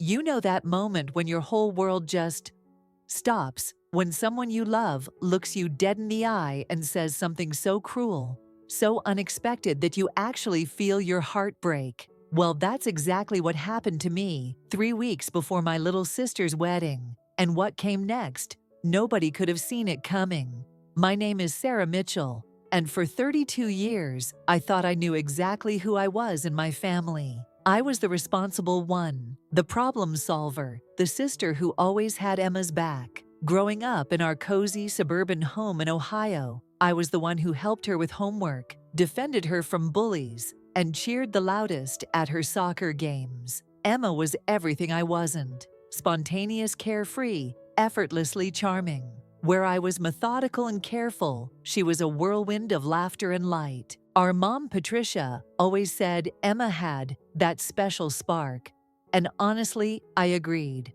You know that moment when your whole world just stops, when someone you love looks you dead in the eye and says something so cruel, so unexpected that you actually feel your heart break. Well, that's exactly what happened to me 3 weeks before my little sister's wedding. And what came next? Nobody could have seen it coming. My name is Sarah Mitchell, and for 32 years, I thought I knew exactly who I was in my family. I was the responsible one, the problem solver, the sister who always had Emma's back. Growing up in our cozy suburban home in Ohio, I was the one who helped her with homework, defended her from bullies, and cheered the loudest at her soccer games. Emma was everything I wasn't: spontaneous, carefree, effortlessly charming. Where I was methodical and careful, she was a whirlwind of laughter and light. Our mom, Patricia, always said Emma had that special spark. And honestly, I agreed.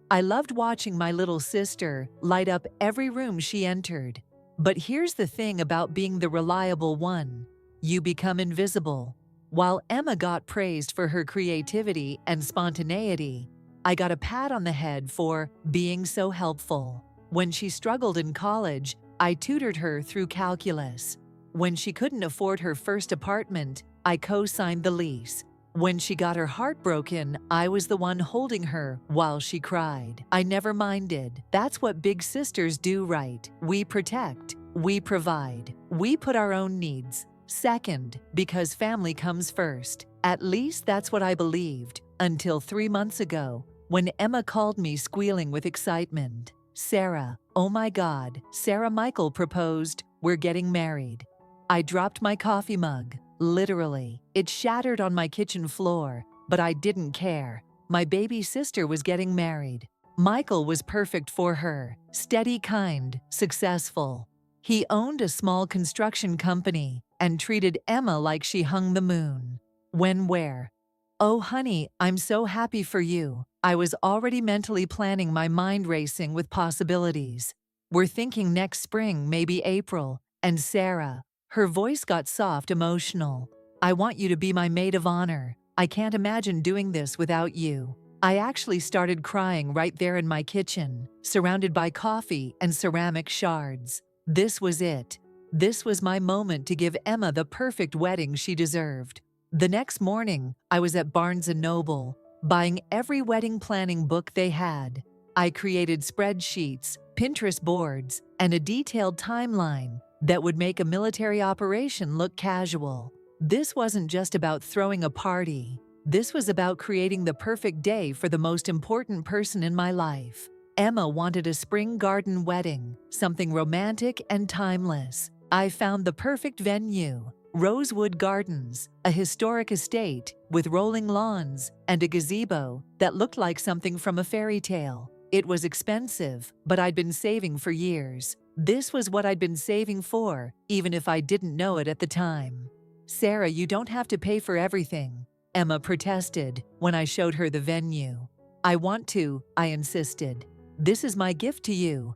I loved watching my little sister light up every room she entered. But here's the thing about being the reliable one: you become invisible. While Emma got praised for her creativity and spontaneity, I got a pat on the head for being so helpful. When she struggled in college, I tutored her through calculus. When she couldn't afford her first apartment, I co-signed the lease. When she got her heart broken, I was the one holding her while she cried. I never minded. That's what big sisters do, right? We protect, we provide, we put our own needs second because family comes first. At least that's what I believed, until 3 months ago, when Emma called me squealing with excitement. Sarah, oh my God, Sarah Michael proposed. We're getting married. I dropped my coffee mug. Literally, it shattered on my kitchen floor, but I didn't care. My baby sister was getting married. Michael was perfect for her: steady, kind, successful. He owned a small construction company and treated Emma like she hung the moon. When, where? Oh, honey, I'm so happy for you. I was already mentally planning, my mind racing with possibilities. We're thinking next spring, maybe April. And Sarah, her voice got soft, emotional. I want you to be my maid of honor. I can't imagine doing this without you. I actually started crying right there in my kitchen, surrounded by coffee and ceramic shards. This was it. This was my moment to give Emma the perfect wedding she deserved. The next morning, I was at Barnes & Noble, buying every wedding planning book they had. I created spreadsheets, Pinterest boards, and a detailed timeline that would make a military operation look casual. This wasn't just about throwing a party. This was about creating the perfect day for the most important person in my life. Emma wanted a spring garden wedding, something romantic and timeless. I found the perfect venue: Rosewood Gardens, a historic estate with rolling lawns and a gazebo that looked like something from a fairy tale. It was expensive, but I'd been saving for years. This was what I'd been saving for, even if I didn't know it at the time. Sarah, you don't have to pay for everything, Emma protested when I showed her the venue. I want to, I insisted. This is my gift to you.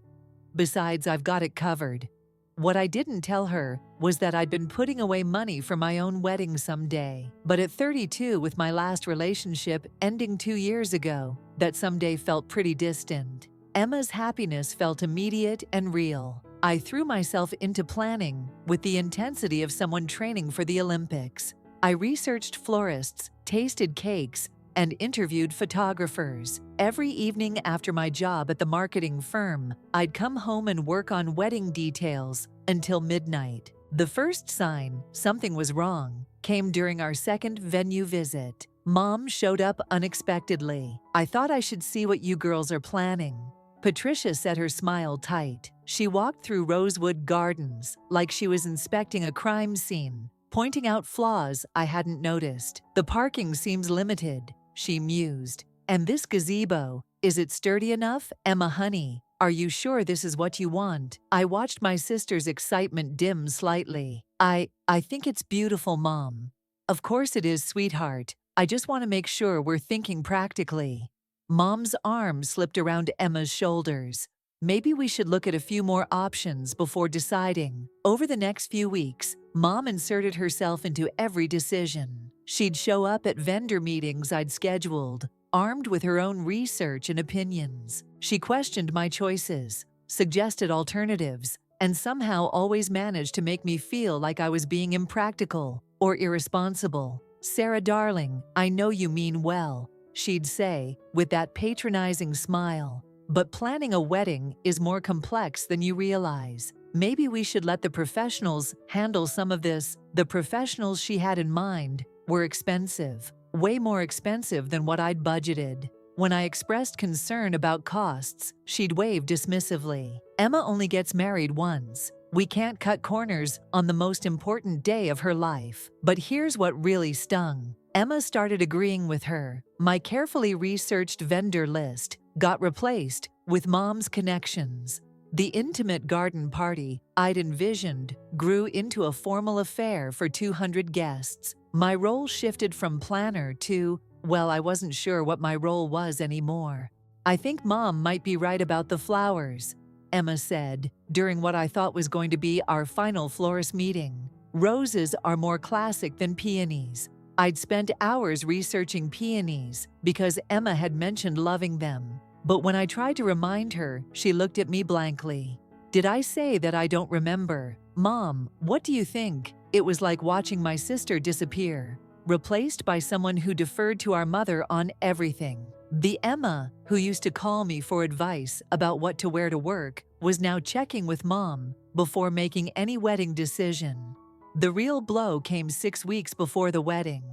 Besides, I've got it covered. What I didn't tell her was that I'd been putting away money for my own wedding someday. But at 32, with my last relationship ending 2 years ago, that someday felt pretty distant. Emma's happiness felt immediate and real. I threw myself into planning with the intensity of someone training for the Olympics. I researched florists, tasted cakes, and interviewed photographers. Every evening after my job at the marketing firm, I'd come home and work on wedding details until midnight. The first sign something was wrong came during our second venue visit. Mom showed up unexpectedly. I thought I should see what you girls are planning. Patricia set her smile tight. She walked through Rosewood Gardens like she was inspecting a crime scene, pointing out flaws I hadn't noticed. The parking seems limited, she mused. And this gazebo, is it sturdy enough? Emma, honey, are you sure this is what you want? I watched my sister's excitement dim slightly. I think it's beautiful, Mom. Of course it is, sweetheart. I just want to make sure we're thinking practically. Mom's arm slipped around Emma's shoulders. Maybe we should look at a few more options before deciding. Over the next few weeks, Mom inserted herself into every decision. She'd show up at vendor meetings I'd scheduled, armed with her own research and opinions. She questioned my choices, suggested alternatives, and somehow always managed to make me feel like I was being impractical or irresponsible. "Sarah, darling, I know you mean well," she'd say, with that patronizing smile. "But planning a wedding is more complex than you realize. Maybe we should let the professionals handle some of this." The professionals she had in mind were expensive, way more expensive than what I'd budgeted. When I expressed concern about costs, she'd wave dismissively. "Emma only gets married once. We can't cut corners on the most important day of her life." But here's what really stung. Emma started agreeing with her. My carefully researched vendor list got replaced with Mom's connections. The intimate garden party I'd envisioned grew into a formal affair for 200 guests. My role shifted from planner to, well, I wasn't sure what my role was anymore. "I think Mom might be right about the flowers," Emma said, during what I thought was going to be our final florist meeting. "Roses are more classic than peonies." I'd spent hours researching peonies because Emma had mentioned loving them. But when I tried to remind her, she looked at me blankly. "Did I say that I don't remember? Mom, what do you think?" It was like watching my sister disappear, replaced by someone who deferred to our mother on everything. The Emma who used to call me for advice about what to wear to work was now checking with Mom before making any wedding decision. The real blow came 6 weeks before the wedding.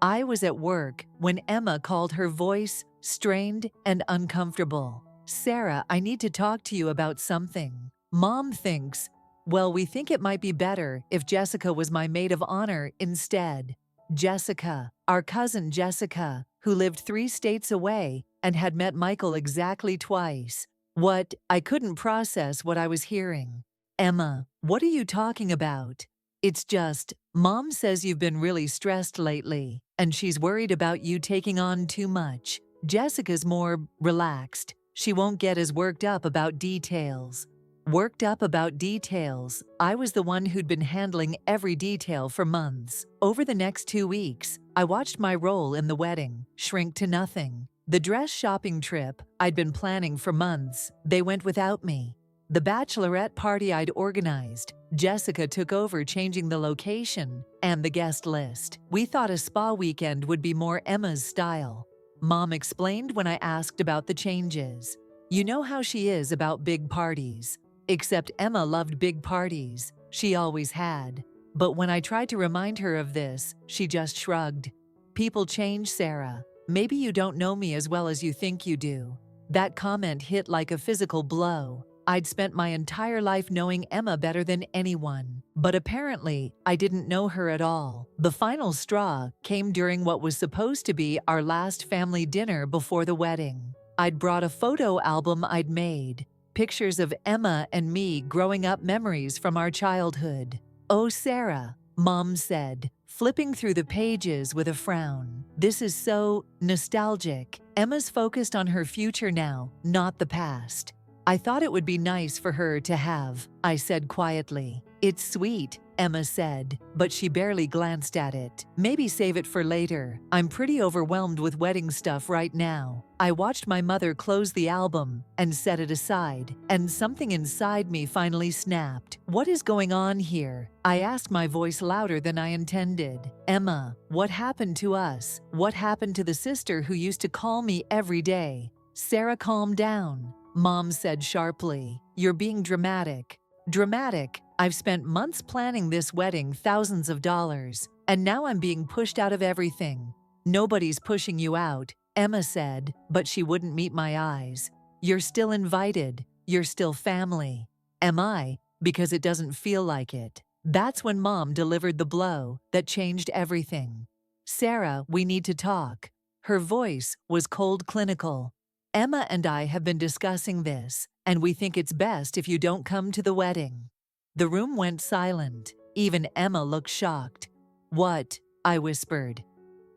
I was at work when Emma called, her voice strained and uncomfortable. "Sarah, I need to talk to you about something. Mom thinks, well, we think it might be better if Jessica was my maid of honor instead." Jessica, our cousin Jessica, who lived 3 states away and had met Michael exactly twice. What? I couldn't process what I was hearing. "Emma, what are you talking about?" "It's just, Mom says you've been really stressed lately, and she's worried about you taking on too much. Jessica's more relaxed. She won't get as worked up about details." Worked up about details. I was the one who'd been handling every detail for months. Over the next 2 weeks, I watched my role in the wedding shrink to nothing. The dress shopping trip I'd been planning for months, they went without me. The bachelorette party I'd organized, Jessica took over changing the location and the guest list. We thought a spa weekend would be more Emma's style. Mom explained when I asked about the changes. "You know how she is about big parties." Except Emma loved big parties. She always had. But when I tried to remind her of this, she just shrugged. "People change, Sarah. Maybe you don't know me as well as you think you do." That comment hit like a physical blow. I'd spent my entire life knowing Emma better than anyone, but apparently I didn't know her at all. The final straw came during what was supposed to be our last family dinner before the wedding. I'd brought a photo album I'd made, pictures of Emma and me growing up, memories from our childhood. "Oh, Sarah," Mom said, flipping through the pages with a frown. "This is so nostalgic. Emma's focused on her future now, not the past." "I thought it would be nice for her to have," I said quietly. "It's sweet," Emma said, but she barely glanced at it. "Maybe save it for later. I'm pretty overwhelmed with wedding stuff right now." I watched my mother close the album and set it aside, and something inside me finally snapped. "What is going on here?" I asked, my voice louder than I intended. "Emma, what happened to us? What happened to the sister who used to call me every day?" "Sarah, calm down," Mom said sharply. "You're being dramatic." "Dramatic? I've spent months planning this wedding, thousands of dollars, and now I'm being pushed out of everything." "Nobody's pushing you out," Emma said, but she wouldn't meet my eyes. "You're still invited. You're still family." Am I? Because it doesn't feel like it. That's when Mom delivered the blow that changed everything. "Sarah, we need to talk." Her voice was cold, clinical. "Emma and I have been discussing this, and we think it's best if you don't come to the wedding." The room went silent. Even Emma looked shocked. "What?" I whispered.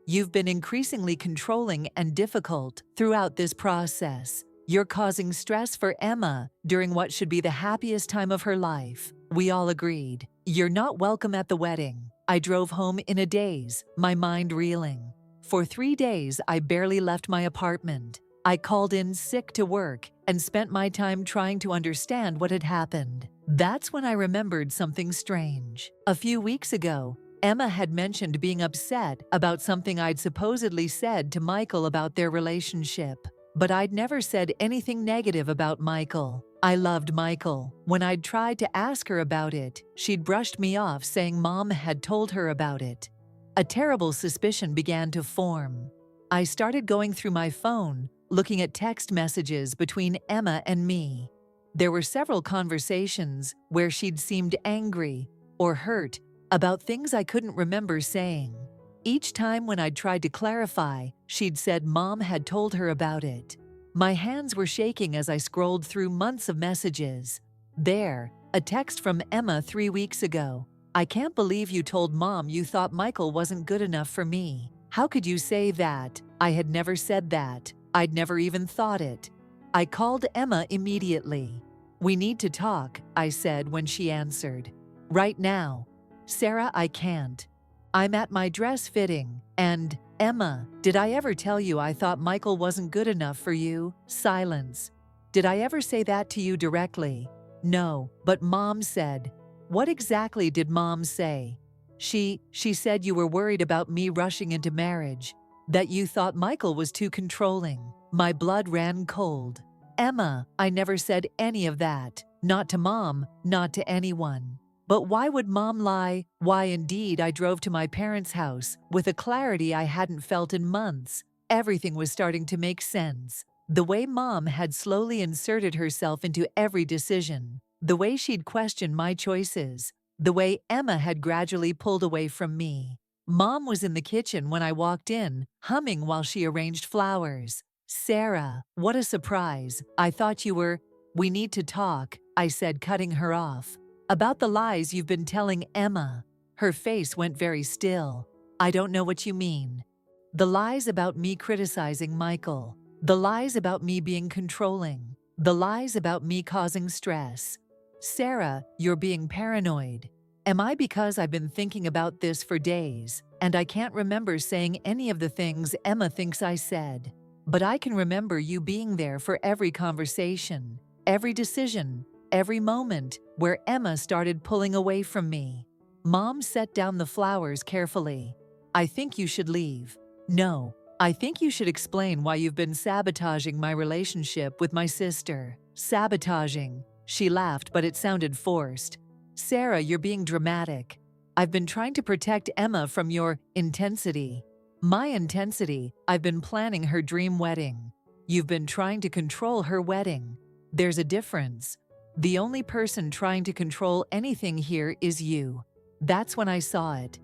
"You've been increasingly controlling and difficult throughout this process. You're causing stress for Emma during what should be the happiest time of her life." We all agreed. "You're not welcome at the wedding." I drove home in a daze, my mind reeling. For 3 days, I barely left my apartment. I called in sick to work and spent my time trying to understand what had happened. That's when I remembered something strange. A few weeks ago, Emma had mentioned being upset about something I'd supposedly said to Michael about their relationship. But I'd never said anything negative about Michael. I loved Michael. When I'd tried to ask her about it, she'd brushed me off, saying Mom had told her about it. A terrible suspicion began to form. I started going through my phone, looking at text messages between Emma and me. There were several conversations where she'd seemed angry or hurt about things I couldn't remember saying. Each time when I'd tried to clarify, she'd said Mom had told her about it. My hands were shaking as I scrolled through months of messages. There, a text from Emma 3 weeks ago. I can't believe you told Mom you thought Michael wasn't good enough for me. How could you say that? I had never said that. I'd never even thought it. I called Emma immediately. We need to talk, I said when she answered. Right now. Sarah, I can't. I'm at my dress fitting, and, Emma, did I ever tell you I thought Michael wasn't good enough for you? Silence. Did I ever say that to you directly? No, but Mom said. What exactly did Mom say? She said you were worried about me rushing into marriage, that you thought Michael was too controlling. My blood ran cold. Emma, I never said any of that. Not to Mom, not to anyone. But why would Mom lie? Why indeed I drove to my parents' house with a clarity I hadn't felt in months. Everything was starting to make sense. The way Mom had slowly inserted herself into every decision, the way she'd questioned my choices, the way Emma had gradually pulled away from me. Mom was in the kitchen when I walked in, humming while she arranged flowers. Sarah, what a surprise. I thought you were. We need to talk, I said, cutting her off. About the lies you've been telling Emma. Her face went very still. I don't know what you mean. The lies about me criticizing Michael. The lies about me being controlling. The lies about me causing stress. Sarah, you're being paranoid. Am I? Because I've been thinking about this for days, and I can't remember saying any of the things Emma thinks I said. But I can remember you being there for every conversation, every decision, every moment where Emma started pulling away from me. Mom set down the flowers carefully. I think you should leave. No, I think you should explain why you've been sabotaging my relationship with my sister. Sabotaging. She laughed, but it sounded forced. Sarah, you're being dramatic. I've been trying to protect Emma from your intensity. My intensity? I've been planning her dream wedding. You've been trying to control her wedding. There's a difference. The only person trying to control anything here is you. That's when I saw it.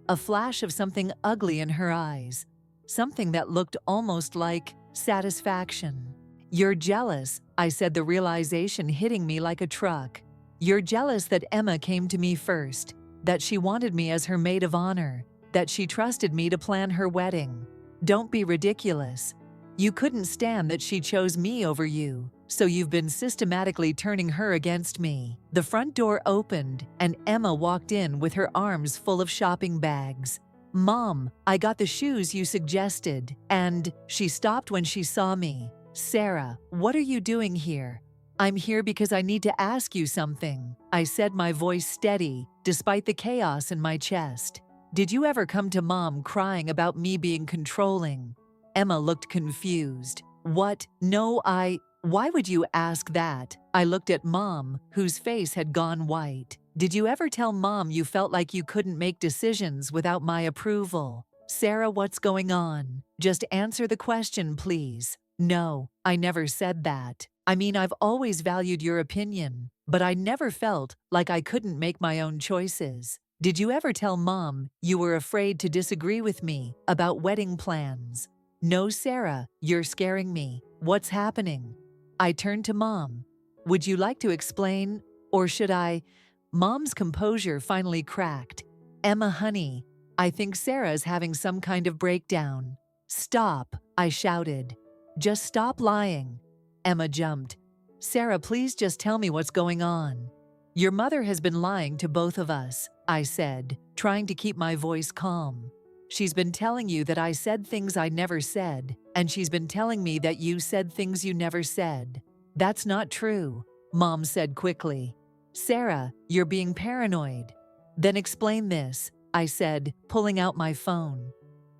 A flash of something ugly in her eyes. Something that looked almost like satisfaction. You're jealous, I said, the realization hitting me like a truck. You're jealous that Emma came to me first, that she wanted me as her maid of honor, that she trusted me to plan her wedding. Don't be ridiculous. You couldn't stand that she chose me over you, so you've been systematically turning her against me. The front door opened, and Emma walked in with her arms full of shopping bags. Mom, I got the shoes you suggested, and she stopped when she saw me. Sarah, what are you doing here? I'm here because I need to ask you something, I said, my voice steady, despite the chaos in my chest. Did you ever come to Mom crying about me being controlling? Emma looked confused. What? No, Why would you ask that? I looked at Mom, whose face had gone white. Did you ever tell Mom you felt like you couldn't make decisions without my approval? Sarah, what's going on? Just answer the question, please. No, I never said that. I mean, I've always valued your opinion, but I never felt like I couldn't make my own choices. Did you ever tell Mom you were afraid to disagree with me about wedding plans? No, Sarah, you're scaring me. What's happening? I turned to Mom. Would you like to explain, or should I? Mom's composure finally cracked. Emma, honey, I think Sarah's having some kind of breakdown. Stop, I shouted. Just stop lying. Emma jumped. Sarah, please just tell me what's going on. Your mother has been lying to both of us, I said, trying to keep my voice calm. She's been telling you that I said things I never said, and she's been telling me that you said things you never said. That's not true, Mom said quickly. Sarah, you're being paranoid. Then explain this, I said, pulling out my phone.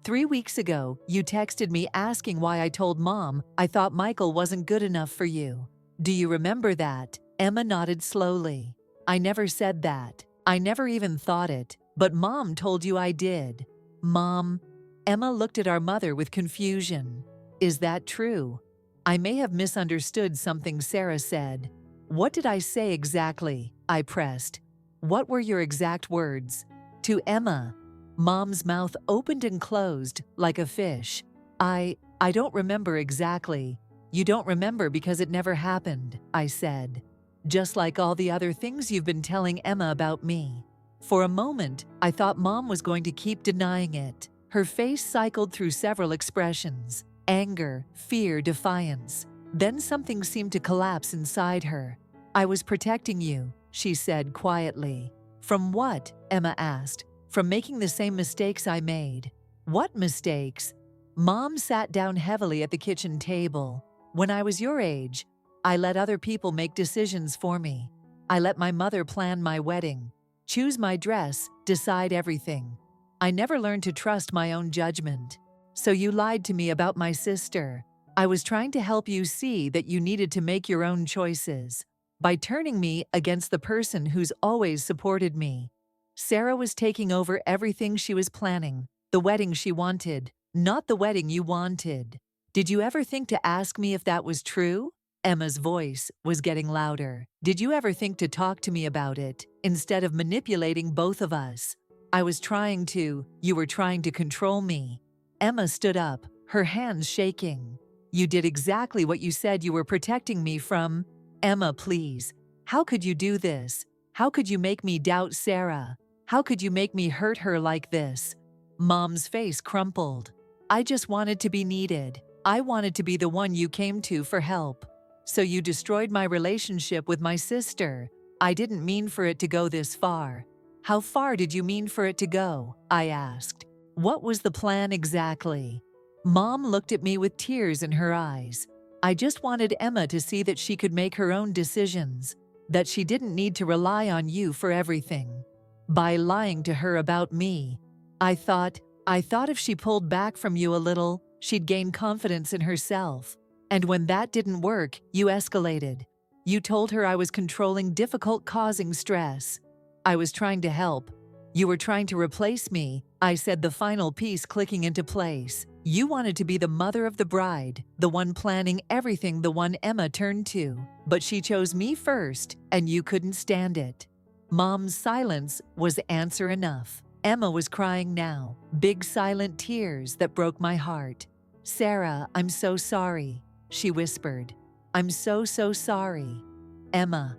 3 weeks ago, you texted me asking why I told Mom I thought Michael wasn't good enough for you. Do you remember that? Emma nodded slowly. I never said that. I never even thought it, but Mom told you I did. Mom? Emma looked at our mother with confusion. Is that true? I may have misunderstood something Sarah said. What did I say exactly? I pressed. What were your exact words? To Emma. Mom's mouth opened and closed like a fish. I don't remember exactly. You don't remember because it never happened, I said. Just like all the other things you've been telling Emma about me. For a moment, I thought Mom was going to keep denying it. Her face cycled through several expressions: anger, fear, defiance. Then something seemed to collapse inside her. I was protecting you, she said quietly. From what? Emma asked. From making the same mistakes I made. What mistakes? Mom sat down heavily at the kitchen table. When I was your age, I let other people make decisions for me. I let my mother plan my wedding, choose my dress, decide everything. I never learned to trust my own judgment. So you lied to me about my sister. I was trying to help you see that you needed to make your own choices. By turning me against the person who's always supported me. Sarah was taking over everything she was planning, the wedding she wanted, not the wedding you wanted. Did you ever think to ask me if that was true? Emma's voice was getting louder. Did you ever think to talk to me about it, instead of manipulating both of us? You were trying to control me. Emma stood up, her hands shaking. You did exactly what you said you were protecting me from. Emma, please. How could you do this? How could you make me doubt Sarah? How could you make me hurt her like this? Mom's face crumpled. I just wanted to be needed. I wanted to be the one you came to for help. So you destroyed my relationship with my sister. I didn't mean for it to go this far. How far did you mean for it to go? I asked. What was the plan exactly? Mom looked at me with tears in her eyes. I just wanted Emma to see that she could make her own decisions, that she didn't need to rely on you for everything. By lying to her about me, I thought if she pulled back from you a little, she'd gain confidence in herself. And when that didn't work, you escalated. You told her I was controlling, difficult, causing stress. I was trying to help. You were trying to replace me, I said, the final piece clicking into place. You wanted to be the mother of the bride, the one planning everything, the one Emma turned to. But she chose me first, and you couldn't stand it. Mom's silence was answer enough. Emma was crying now, big silent tears that broke my heart. Sarah, I'm so sorry, she whispered. I'm so sorry. Emma,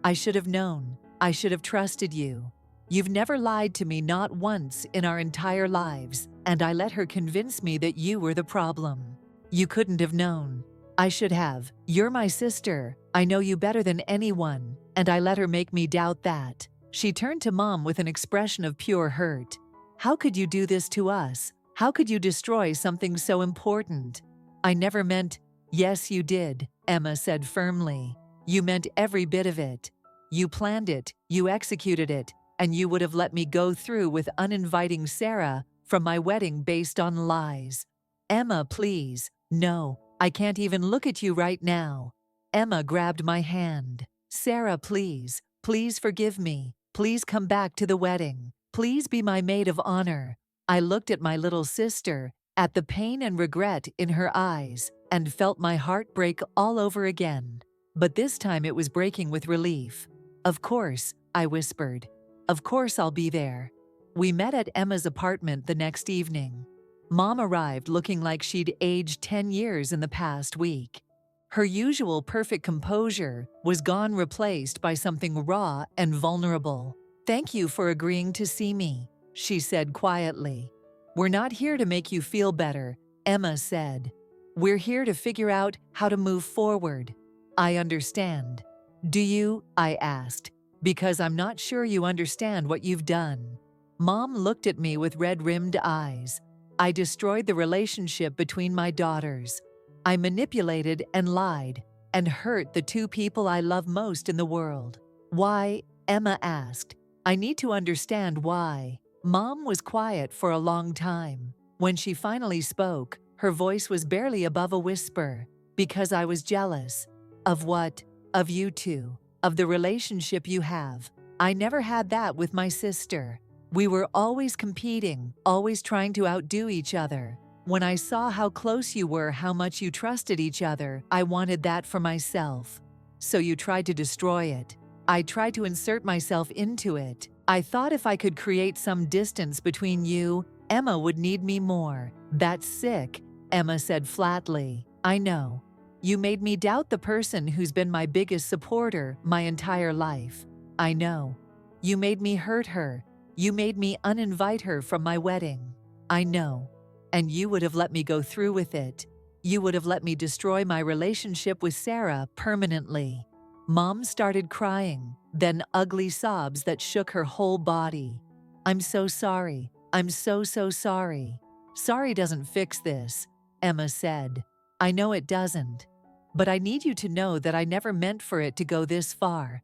I should have known. I should have trusted you. You've never lied to me, not once in our entire lives, and I let her convince me that you were the problem. You couldn't have known. I should have. You're my sister. I know you better than anyone, and I let her make me doubt that. She turned to Mom with an expression of pure hurt. How could you do this to us? How could you destroy something so important? I never meant. Yes, you did, Emma said firmly. You meant every bit of it. You planned it, you executed it, and you would have let me go through with uninviting Sarah from my wedding based on lies. Emma, please. No, I can't even look at you right now. Emma grabbed my hand. Sarah, please. Please forgive me. Please come back to the wedding. Please be my maid of honor. I looked at my little sister, at the pain and regret in her eyes, and felt my heart break all over again. But this time it was breaking with relief. Of course, I whispered. Of course I'll be there. We met at Emma's apartment the next evening. Mom arrived looking like she'd aged 10 years in the past week. Her usual perfect composure was gone, replaced by something raw and vulnerable. Thank you for agreeing to see me, she said quietly. We're not here to make you feel better, Emma said. We're here to figure out how to move forward. I understand. Do you? I asked. Because I'm not sure you understand what you've done. Mom looked at me with red-rimmed eyes. I destroyed the relationship between my daughters. I manipulated and lied and hurt the two people I love most in the world. Why? Emma asked. I need to understand why. Mom was quiet for a long time. When she finally spoke, her voice was barely above a whisper. Because I was jealous. Of what? Of you two. Of the relationship you have. I never had that with my sister. We were always competing, always trying to outdo each other. When I saw how close you were, how much you trusted each other, I wanted that for myself. So you tried to destroy it. I tried to insert myself into it. I thought if I could create some distance between you, Emma would need me more. That's sick, Emma said flatly. I know. You made me doubt the person who's been my biggest supporter my entire life. I know. You made me hurt her. You made me uninvite her from my wedding. I know. And you would have let me go through with it. You would have let me destroy my relationship with Sarah permanently. Mom started crying, then ugly sobs that shook her whole body. I'm so sorry. I'm so sorry. Sorry doesn't fix this, Emma said. I know it doesn't. But I need you to know that I never meant for it to go this far.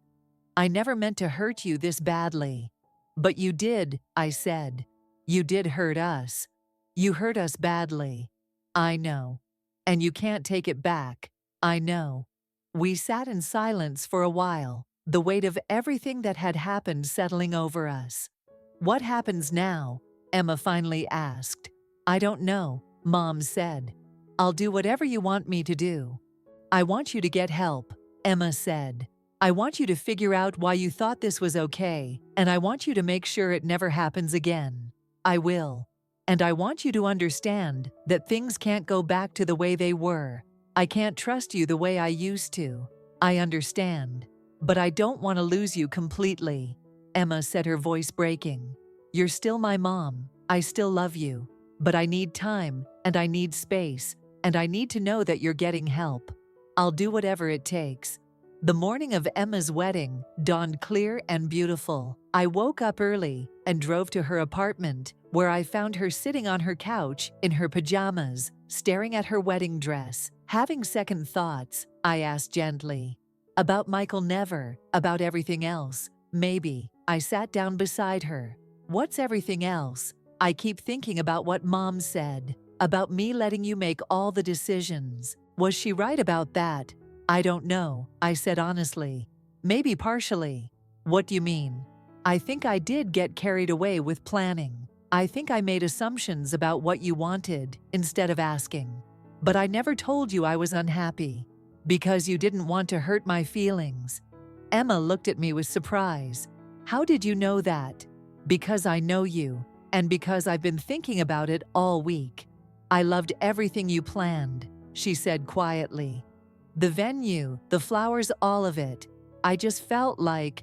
I never meant to hurt you this badly. But you did, I said. You did hurt us. You hurt us badly. I know. And you can't take it back. I know. We sat in silence for a while, the weight of everything that had happened settling over us. What happens now? Emma finally asked. I don't know, Mom said. I'll do whatever you want me to do. I want you to get help, Emma said. I want you to figure out why you thought this was okay, and I want you to make sure it never happens again. I will. And I want you to understand that things can't go back to the way they were. I can't trust you the way I used to. I understand. But I don't want to lose you completely, Emma said, her voice breaking. You're still my mom. I still love you. But I need time, and I need space, and I need to know that you're getting help. I'll do whatever it takes. The morning of Emma's wedding dawned clear and beautiful. I woke up early and drove to her apartment, where I found her sitting on her couch in her pajamas, staring at her wedding dress. Having second thoughts, I asked gently. About Michael never, about everything else, maybe. I sat down beside her. What's everything else? I keep thinking about what Mom said, about me letting you make all the decisions. Was she right about that? I don't know, I said honestly. Maybe partially. What do you mean? I think I did get carried away with planning. I think I made assumptions about what you wanted instead of asking. But I never told you I was unhappy, because you didn't want to hurt my feelings. Emma looked at me with surprise. How did you know that? Because I know you, and because I've been thinking about it all week. I loved everything you planned, she said quietly. The venue, the flowers, all of it. I just felt like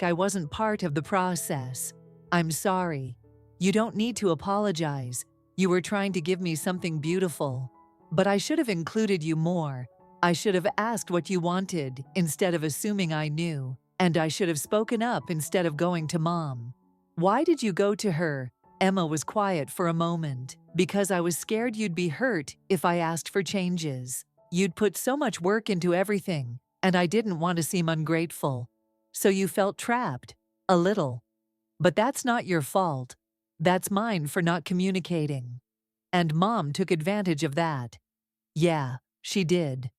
I wasn't part of the process. I'm sorry. You don't need to apologize. You were trying to give me something beautiful. But I should have included you more. I should have asked what you wanted instead of assuming I knew. And I should have spoken up instead of going to Mom. Why did you go to her? Emma was quiet for a moment. Because I was scared you'd be hurt if I asked for changes. You'd put so much work into everything, and I didn't want to seem ungrateful. So you felt trapped. A little. But that's not your fault. That's mine for not communicating. And Mom took advantage of that. Yeah, she did.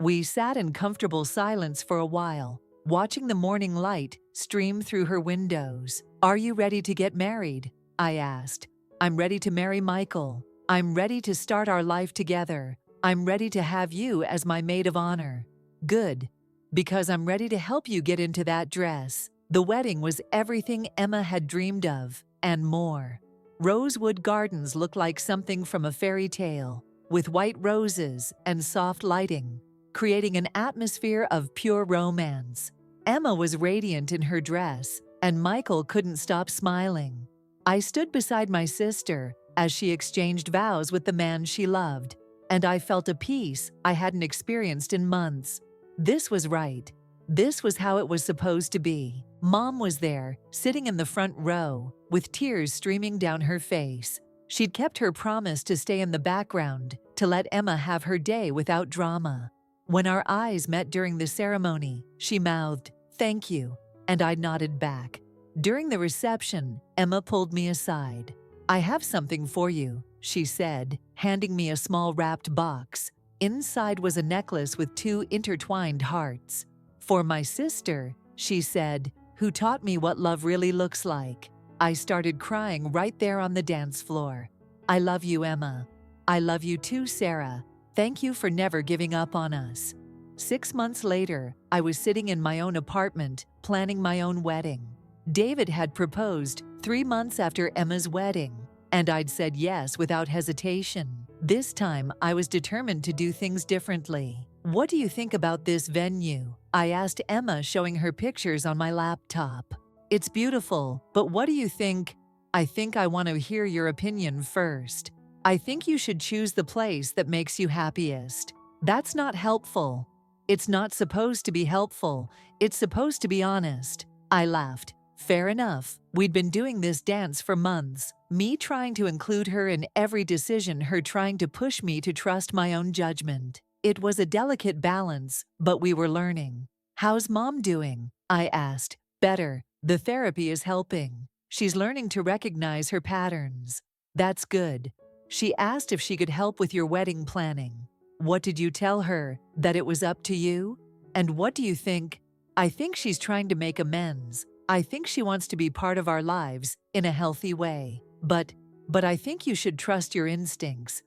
We sat in comfortable silence for a while, watching the morning light stream through her windows. Are you ready to get married? I asked. I'm ready to marry Michael. I'm ready to start our life together. I'm ready to have you as my maid of honor. Good. Because I'm ready to help you get into that dress. The wedding was everything Emma had dreamed of, and more. Rosewood Gardens looked like something from a fairy tale, with white roses and soft lighting, creating an atmosphere of pure romance. Emma was radiant in her dress, and Michael couldn't stop smiling. I stood beside my sister as she exchanged vows with the man she loved, and I felt a peace I hadn't experienced in months. This was right. This was how it was supposed to be. Mom was there, sitting in the front row, with tears streaming down her face. She'd kept her promise to stay in the background, to let Emma have her day without drama. When our eyes met during the ceremony, she mouthed, "Thank you," and I nodded back. During the reception, Emma pulled me aside. "I have something for you," she said, handing me a small wrapped box. Inside was a necklace with 2 intertwined hearts. "For my sister," she said, "who taught me what love really looks like." I started crying right there on the dance floor. "I love you, Emma. I love you too, Sarah. Thank you for never giving up on us." 6 months later, I was sitting in my own apartment, planning my own wedding. David had proposed 3 months after Emma's wedding, and I'd said yes without hesitation. This time, I was determined to do things differently. "What do you think about this venue?" I asked Emma, showing her pictures on my laptop. "It's beautiful, but what do you think?" "I think I want to hear your opinion first. I think you should choose the place that makes you happiest." "That's not helpful." "It's not supposed to be helpful. It's supposed to be honest." I laughed. Fair enough. We'd been doing this dance for months, me trying to include her in every decision, her trying to push me to trust my own judgment. It was a delicate balance, but we were learning. "How's Mom doing?" I asked. "Better. The therapy is helping. She's learning to recognize her patterns." "That's good." "She asked if she could help with your wedding planning." "What did you tell her? That it was up to you?" "And what do you think?" "I think she's trying to make amends. I think she wants to be part of our lives in a healthy way. But I think you should trust your instincts."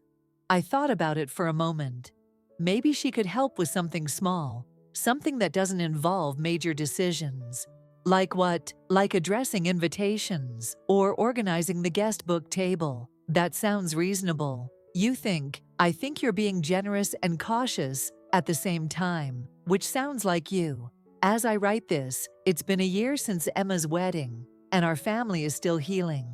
I thought about it for a moment. Maybe she could help with something small, something that doesn't involve major decisions. "Like what?" "Like addressing invitations or organizing the guest book table." "That sounds reasonable." "You think?" "I think you're being generous and cautious at the same time, which sounds like you." As I write this, it's been a year since Emma's wedding, and our family is still healing.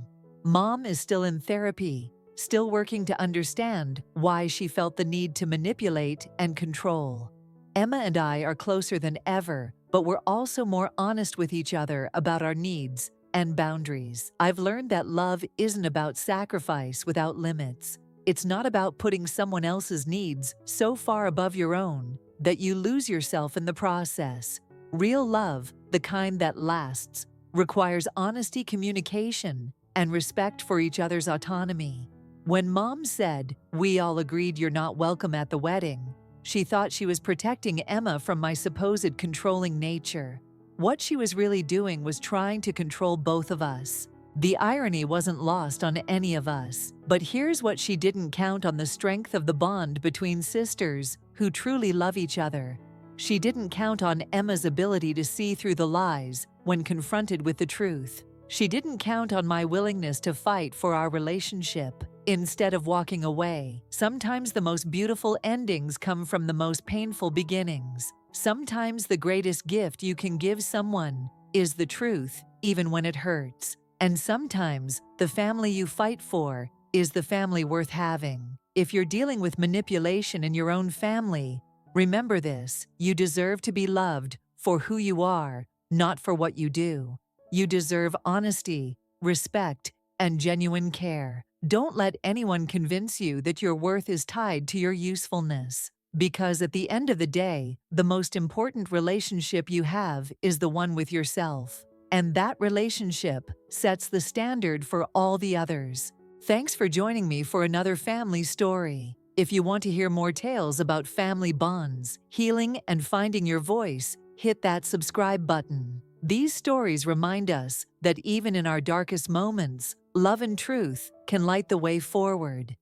Mom is still in therapy, still working to understand why she felt the need to manipulate and control. Emma and I are closer than ever, but we're also more honest with each other about our needs and boundaries. I've learned that love isn't about sacrifice without limits. It's not about putting someone else's needs so far above your own that you lose yourself in the process. Real love, the kind that lasts, requires honesty, communication, and respect for each other's autonomy. When Mom said, "We all agreed you're not welcome at the wedding," she thought she was protecting Emma from my supposed controlling nature. What she was really doing was trying to control both of us. The irony wasn't lost on any of us. But here's what she didn't count on: the strength of the bond between sisters who truly love each other. She didn't count on Emma's ability to see through the lies when confronted with the truth. She didn't count on my willingness to fight for our relationship instead of walking away. Sometimes the most beautiful endings come from the most painful beginnings. Sometimes the greatest gift you can give someone is the truth, even when it hurts. And sometimes the family you fight for is the family worth having. If you're dealing with manipulation in your own family, remember this: you deserve to be loved for who you are, not for what you do. You deserve honesty, respect, and genuine care. Don't let anyone convince you that your worth is tied to your usefulness. Because at the end of the day, the most important relationship you have is the one with yourself. And that relationship sets the standard for all the others. Thanks for joining me for another family story. If you want to hear more tales about family bonds, healing, and finding your voice, hit that subscribe button. These stories remind us that even in our darkest moments, love and truth can light the way forward.